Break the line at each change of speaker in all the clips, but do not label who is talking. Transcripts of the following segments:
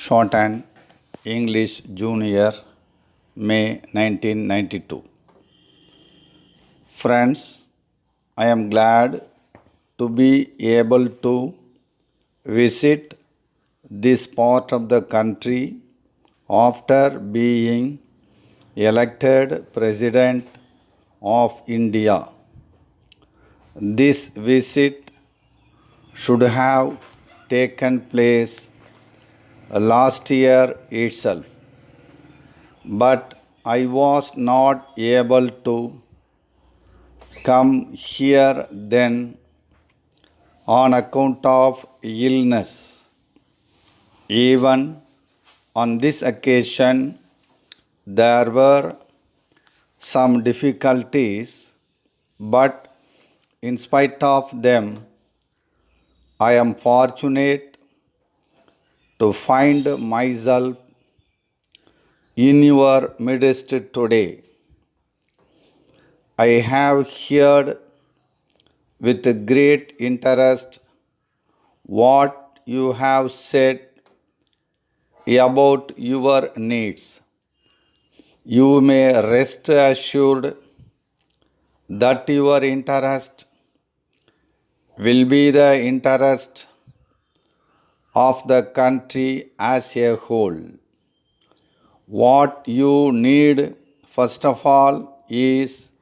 Shorthand English Junior, May 1992. Friends, I am glad to be able to visit this part of the country after being elected President of India. This visit should have taken place last year itself, but I was not able to come here then on account of illness. Even on this occasion, there were some difficulties, but in spite of them, I am fortunate to find myself in your midst today. I have heard with great interest what you have said about your needs. You may rest assured that your interest will be the interest of the country as a whole. What you need, first of all, is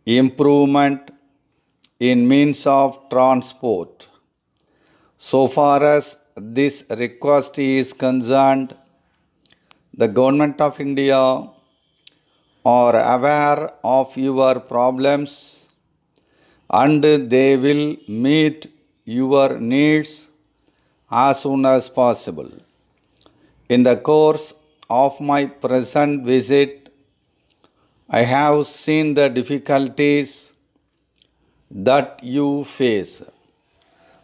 improvement in means of transport. So far as this request is concerned, the Government of India are aware of your problems and they will meet your needs as soon as possible. In the course of my present visit, I have seen the difficulties that you face.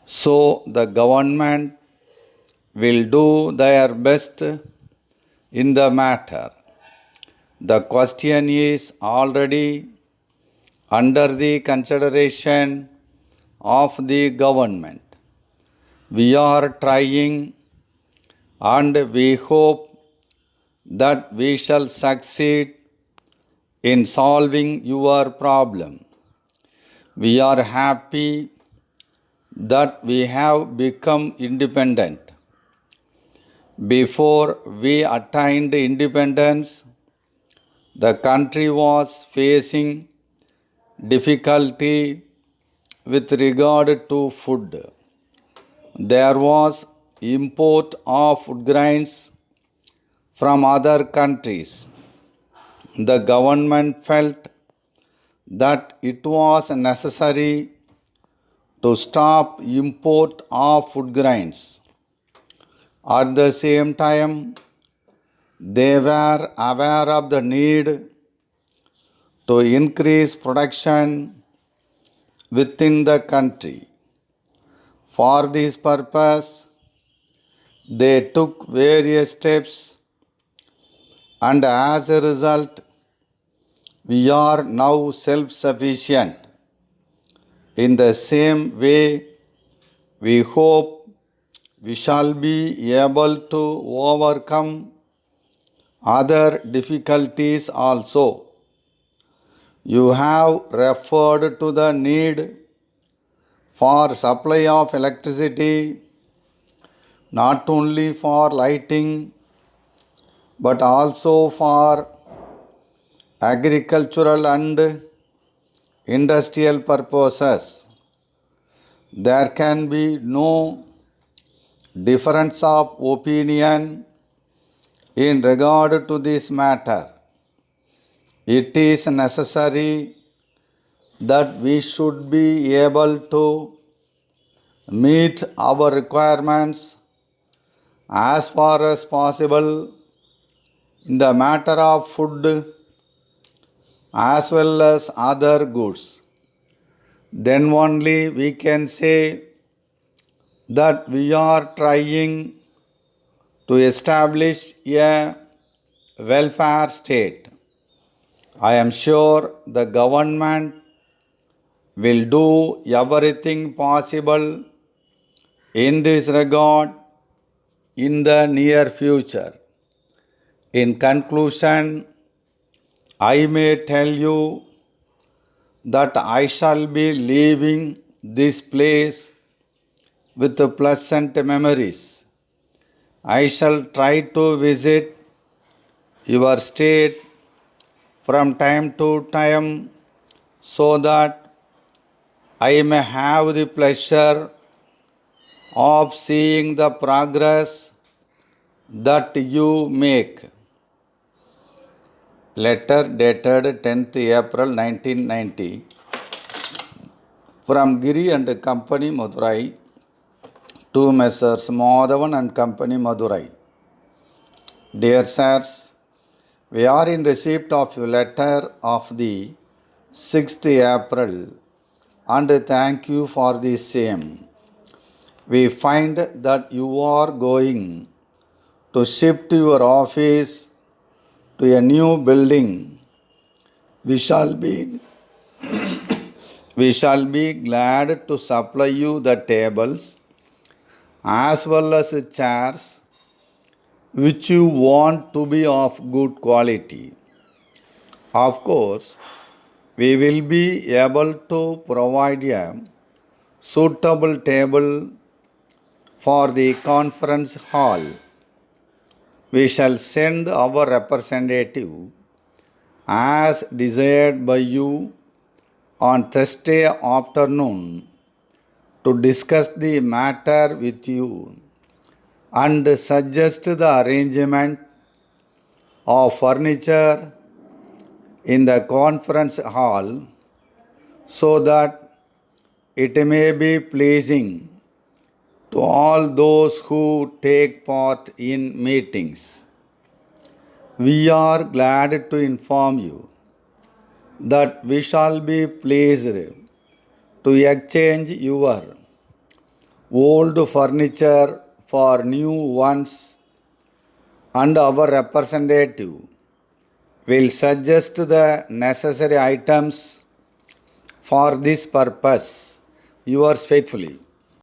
So the government will do their best in the matter. The question is already under the consideration of the government. We are trying and we hope that we shall succeed in solving your problem. We are happy that we have become independent. Before we attained independence, the country was facing difficulty with regard to food. There was import of food grains from other countries. The government felt that it was necessary to stop import of food grains. At the same time, they were aware of the need to increase production within the country. For this purpose, they took various steps, and as a result, we are now self-sufficient. In the same way, we hope we shall be able to overcome other difficulties also. You have referred to the need for supply of electricity, not only for lighting, but also for agricultural and industrial purposes. There can be no difference of opinion in regard to this matter. It is necessary that we should be able to meet our requirements as far as possible in the matter of food as well as other goods. Then only we can say that we are trying to establish a welfare state. I am sure the government will do everything possible in this regard in the near future. In conclusion, I may tell you that I shall be leaving this place with pleasant memories. I shall try to visit your state from time to time so that I may have the pleasure of seeing the progress that you make. Letter dated 10th April 1990 from Giri and Company, Madurai, to Messrs. Madhavan and Company, Madurai. Dear sirs, we are in receipt of your letter of the 6th April and thank you for the same. We find that you are going to shift your office to a new building. We shall be glad to supply you the tables as well as chairs which you want to be of good quality. Of course, we will be able to provide a suitable table for the conference hall. We shall send our representative as desired by you on Thursday afternoon to discuss the matter with you and suggest the arrangement of furniture in the conference hall so that it may be pleasing to all those who take part in meetings. We are glad to inform you that we shall be pleased to exchange your old furniture for new ones, and our representative will suggest the necessary items for this purpose. Yours faithfully.